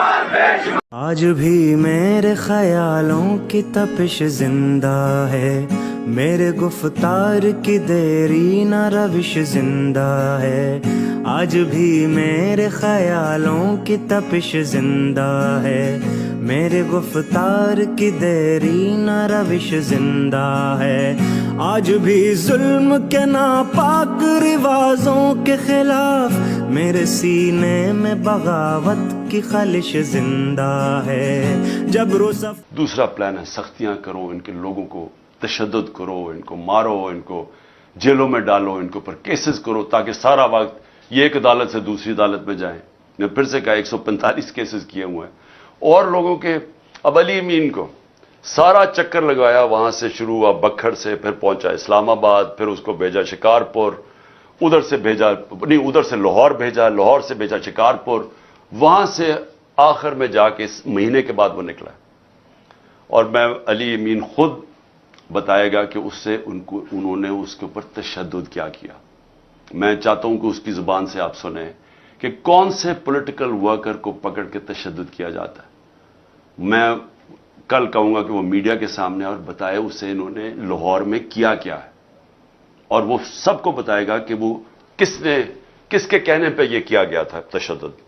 آج بھی میرے خیالوں کی تپش زندہ ہے، میرے گفتار کی دیری نہ روش زندہ ہے۔ آج بھی میرے خیالوں کی تپش زندہ ہے، میرے گفتار کی دیری نہ روش زندہ ہے۔ آج بھی ظلم کے ناپاک رواجوں کے خلاف میرے سینے میں بغاوت کی خلش زندہ ہے۔ جبر و دوسرا پلان ہے سختیاں کرو، ان کے لوگوں کو تشدد کرو، ان کو مارو، ان کو جیلوں میں ڈالو، ان کے اوپر کیسز کرو تاکہ سارا وقت یہ ایک عدالت سے دوسری عدالت میں جائیں۔ میں پھر سے کہا 145 کیسز کیے ہوئے ہیں، اور لوگوں کے اب علی امین کو سارا چکر لگایا، وہاں سے شروع ہوا بکھڑ سے، پھر پہنچا اسلام آباد، پھر اس کو بھیجا شکارپور، ادھر سے بھیجا نہیں ادھر سے لاہور بھیجا، لاہور سے بھیجا شکارپور، وہاں سے آخر میں جا کے اس مہینے کے بعد وہ نکلا۔ اور میں علی امین خود بتائے گا کہ اس سے انہوں نے اس کے اوپر تشدد کیا کیا۔ میں چاہتا ہوں کہ اس کی زبان سے آپ سنیں کہ کون سے پولیٹیکل ورکر کو پکڑ کے تشدد کیا جاتا ہے۔ میں کل کہوں گا کہ وہ میڈیا کے سامنے اور بتائے اسے انہوں نے لاہور میں کیا کیا ہے، اور وہ سب کو بتائے گا کہ وہ کس کے کہنے پہ یہ کیا گیا تھا تشدد۔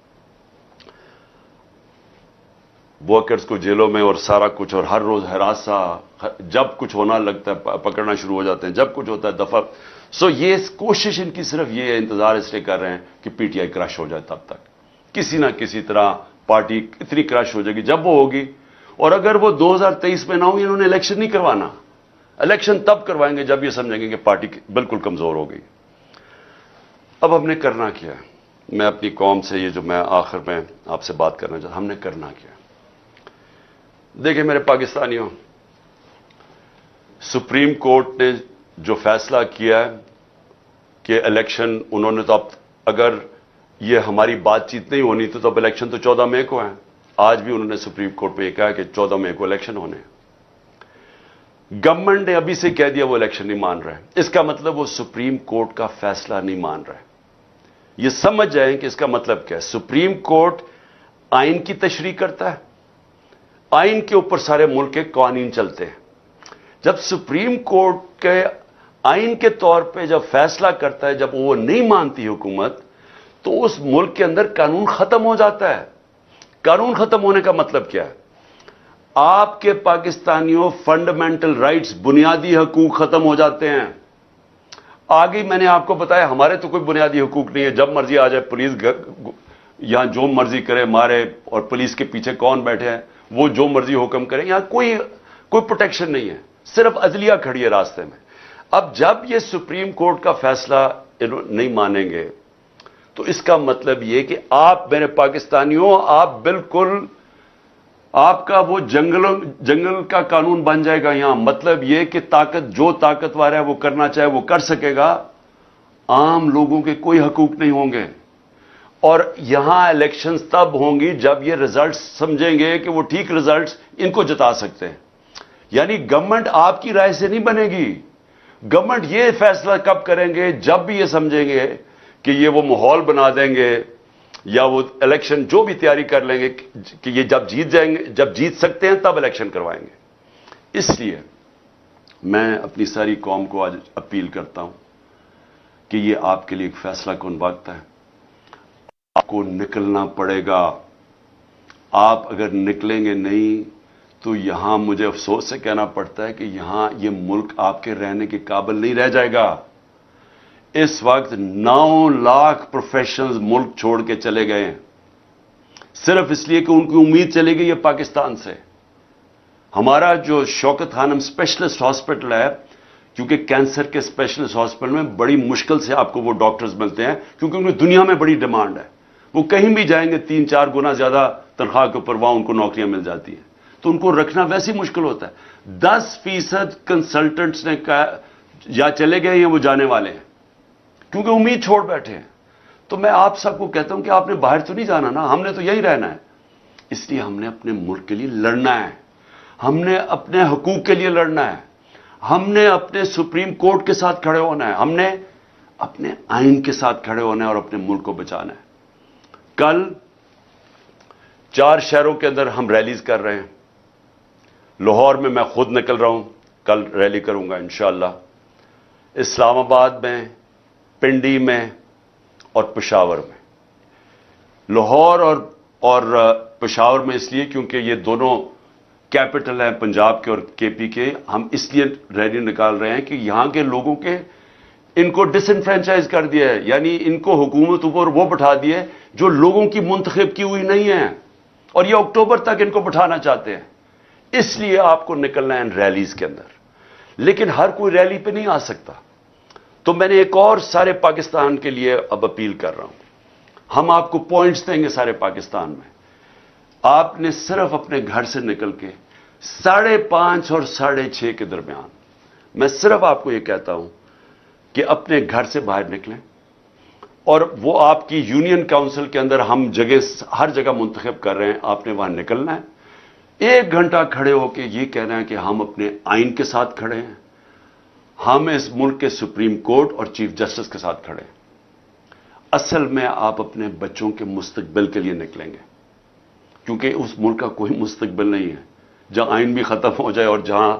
ورکرز کو جیلوں میں اور سارا کچھ، اور ہر روز ہراساں، جب کچھ ہونا لگتا ہے پکڑنا شروع ہو جاتے ہیں، جب کچھ ہوتا ہے دفعہ۔ یہ کوشش ان کی صرف یہ ہے، انتظار اس لیے کر رہے ہیں کہ پی ٹی آئی کرش ہو جائے، تب تک کسی نہ کسی طرح پارٹی اتنی کرش ہو جائے گی جب وہ ہوگی۔ اور اگر وہ 2023 میں نہ ہوگی، انہوں نے الیکشن نہیں کروانا، الیکشن تب کروائیں گے جب یہ سمجھیں گے کہ پارٹی بالکل کمزور ہو گئی۔ اب ہم نے کرنا کیا ہے؟ میں اپنی قوم سے یہ جو میں آخر میں آپ سے بات کرنا چاہتا ہوں، ہم نے کرنا کیا ہے؟ دیکھیں میرے پاکستانیوں، سپریم کورٹ نے جو فیصلہ کیا ہے کہ الیکشن، انہوں نے تو اب اگر یہ ہماری بات چیت نہیں ہونی تو اب الیکشن تو 14 مئی کو ہے۔ آج بھی انہوں نے سپریم کورٹ میں یہ کہا کہ 14 مئی کو الیکشن ہونے ہیں۔ گورنمنٹ نے ابھی سے کہہ دیا وہ الیکشن نہیں مان رہے، اس کا مطلب وہ سپریم کورٹ کا فیصلہ نہیں مان رہے۔ یہ سمجھ جائیں کہ اس کا مطلب کیا ہے۔ سپریم کورٹ آئین کی تشریح کرتا ہے، آئین کے اوپر سارے ملک کے قوانین چلتے ہیں۔ جب سپریم کورٹ کے آئین کے طور پہ جب فیصلہ کرتا ہے، جب وہ نہیں مانتی حکومت، تو اس ملک کے اندر قانون ختم ہو جاتا ہے۔ قانون ختم ہونے کا مطلب کیا ہے؟ آپ کے پاکستانیوں فنڈامنٹل رائٹس، بنیادی حقوق ختم ہو جاتے ہیں۔ آگے میں نے آپ کو بتایا ہمارے تو کوئی بنیادی حقوق نہیں ہے، جب مرضی آ جائے پولیس یہاں جو مرضی کرے مارے، اور پولیس کے پیچھے کون بیٹھے ہیں وہ جو مرضی حکم کریں، یہاں کوئی پروٹیکشن نہیں ہے، صرف عدلیہ کھڑی ہے راستے میں۔ اب جب یہ سپریم کورٹ کا فیصلہ نہیں مانیں گے تو اس کا مطلب یہ کہ آپ میرے پاکستانیوں، آپ بالکل آپ کا وہ جنگل کا قانون بن جائے گا یہاں۔ مطلب یہ کہ جو طاقتور ہے وہ کرنا چاہے وہ کر سکے گا، عام لوگوں کے کوئی حقوق نہیں ہوں گے۔ اور یہاں الیکشنز تب ہوں گی جب یہ ریزلٹس سمجھیں گے کہ وہ ٹھیک ریزلٹس ان کو جتا سکتے ہیں۔ یعنی گورنمنٹ آپ کی رائے سے نہیں بنے گی، گورنمنٹ یہ فیصلہ کب کریں گے جب بھی یہ سمجھیں گے کہ یہ وہ ماحول بنا دیں گے، یا وہ الیکشن جو بھی تیاری کر لیں گے کہ یہ جب جیت جائیں گے، جب جیت سکتے ہیں تب الیکشن کروائیں گے۔ اس لیے میں اپنی ساری قوم کو آج اپیل کرتا ہوں کہ یہ آپ کے لیے ایک فیصلہ کن وقت ہے، آپ کو نکلنا پڑے گا۔ آپ اگر نکلیں گے نہیں تو یہاں مجھے افسوس سے کہنا پڑتا ہے کہ یہاں یہ ملک آپ کے رہنے کے قابل نہیں رہ جائے گا۔ اس وقت 9 لاکھ پروفیشنلز ملک چھوڑ کے چلے گئے ہیں، صرف اس لیے کہ ان کی امید چلی گئی ہے پاکستان سے۔ ہمارا جو شوکت خانم اسپیشلسٹ ہاسپٹل ہے، کیونکہ کینسر کے اسپیشلسٹ ہاسپٹل میں بڑی مشکل سے آپ کو وہ ڈاکٹرز ملتے ہیں، کیونکہ ان کی دنیا میں بڑی ڈیمانڈ ہے، وہ کہیں بھی جائیں گے 3-4 گنا زیادہ تنخواہ کے اوپر وہاں ان کو نوکریاں مل جاتی ہیں، تو ان کو رکھنا ویسی مشکل ہوتا ہے۔ 10% کنسلٹنٹس نے کہا یا چلے گئے یا وہ جانے والے ہیں، کیونکہ امید چھوڑ بیٹھے ہیں۔ تو میں آپ سب کو کہتا ہوں کہ آپ نے باہر تو نہیں جانا نا، ہم نے تو یہی رہنا ہے۔ اس لیے ہم نے اپنے ملک کے لیے لڑنا ہے، ہم نے اپنے حقوق کے لیے لڑنا ہے، ہم نے اپنے سپریم کورٹ کے ساتھ کھڑے ہونا ہے، ہم نے اپنے آئین کے ساتھ کھڑے ہونا ہے اور اپنے ملک کو بچانا ہے۔ کل 4 شہروں کے اندر ہم ریلیز کر رہے ہیں. لاہور میں خود نکل رہا ہوں, کل ریلی کروں گا انشاءاللہ. اسلام آباد میں, پنڈی میں اور پشاور میں. لاہور اور پشاور میں اس لیے کیونکہ یہ دونوں کیپٹل ہیں پنجاب کے اور کے پی کے. ہم اس لیے ریلی نکال رہے ہیں کہ یہاں کے لوگوں کے ان کو ڈس انفرینچائز کر دیا ہے, یعنی ان کو حکومت اوپر وہ بٹھا دیے جو لوگوں کی منتخب کی ہوئی نہیں ہے, اور یہ اکتوبر تک ان کو بٹھانا چاہتے ہیں. اس لیے آپ کو نکلنا ہے ان ریلیز کے اندر. لیکن ہر کوئی ریلی پہ نہیں آ سکتا, تو میں نے ایک اور سارے پاکستان کے لیے اب اپیل کر رہا ہوں. ہم آپ کو پوائنٹس دیں گے سارے پاکستان میں. آپ نے صرف اپنے گھر سے نکل کے 5:30 اور 6:30 کے درمیان, میں صرف آپ کو یہ کہتا ہوں کہ اپنے گھر سے باہر نکلیں, اور وہ آپ کی یونین کاؤنسل کے اندر ہم ہر جگہ منتخب کر رہے ہیں, آپ نے وہاں نکلنا ہے. 1 گھنٹہ کھڑے ہو کے یہ کہہ رہے ہیں کہ ہم اپنے آئین کے ساتھ کھڑے ہیں, ہم اس ملک کے سپریم کورٹ اور چیف جسٹس کے ساتھ کھڑے ہیں. اصل میں آپ اپنے بچوں کے مستقبل کے لیے نکلیں گے, کیونکہ اس ملک کا کوئی مستقبل نہیں ہے جہاں آئین بھی ختم ہو جائے اور جہاں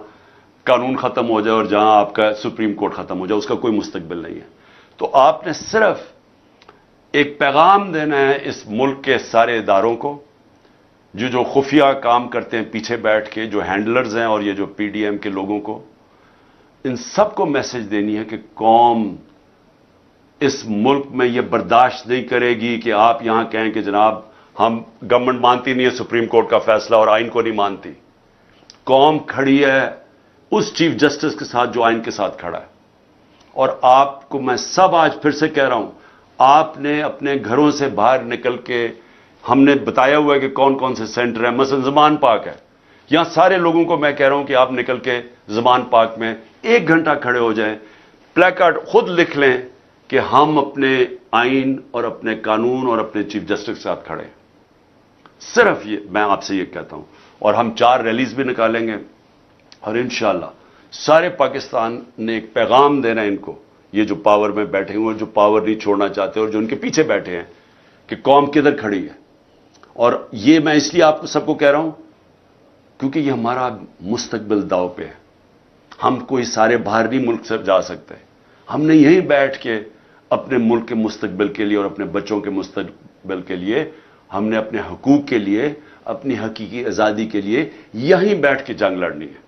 قانون ختم ہو جائے اور جہاں آپ کا سپریم کورٹ ختم ہو جائے, اس کا کوئی مستقبل نہیں ہے. تو آپ نے صرف ایک پیغام دینا ہے اس ملک کے سارے اداروں کو, جو خفیہ کام کرتے ہیں پیچھے بیٹھ کے, جو ہینڈلرز ہیں اور یہ جو پی ڈی ایم کے لوگوں کو, ان سب کو میسج دینی ہے کہ قوم اس ملک میں یہ برداشت نہیں کرے گی کہ آپ یہاں کہیں کہ جناب ہم گورنمنٹ مانتی نہیں ہے سپریم کورٹ کا فیصلہ اور آئین کو نہیں مانتی. قوم کھڑی ہے اس چیف جسٹس کے ساتھ جو آئین کے ساتھ کھڑا ہے. اور آپ کو میں سب آج پھر سے کہہ رہا ہوں, آپ نے اپنے گھروں سے باہر نکل کے, ہم نے بتایا ہوا ہے کہ کون کون سے سینٹر ہیں, مثلا زمان پاک ہے, یہاں سارے لوگوں کو میں کہہ رہا ہوں کہ آپ نکل کے زمان پاک میں 1 گھنٹہ کھڑے ہو جائیں, پلیکارڈ خود لکھ لیں کہ ہم اپنے آئین اور اپنے قانون اور اپنے چیف جسٹس کے ساتھ کھڑے ہیں. صرف یہ میں آپ سے یہ کہتا ہوں. اور ہم 4 ریلیز بھی نکالیں گے, اور انشاءاللہ سارے پاکستان نے ایک پیغام دینا ہے ان کو, یہ جو پاور میں بیٹھے ہوئے ہیں, جو پاور نہیں چھوڑنا چاہتے اور جو ان کے پیچھے بیٹھے ہیں, کہ قوم کدھر کھڑی ہے. اور یہ میں اس لیے آپ کو سب کو کہہ رہا ہوں کیونکہ یہ ہمارا مستقبل داؤ پہ ہے. ہم کوئی سارے باہر نہیں ملک سے جا سکتے, ہم نے یہیں بیٹھ کے اپنے ملک کے مستقبل کے لیے اور اپنے بچوں کے مستقبل کے لیے, ہم نے اپنے حقوق کے لیے, اپنی حقیقی آزادی کے لیے یہیں بیٹھ کے جنگ لڑنی ہے.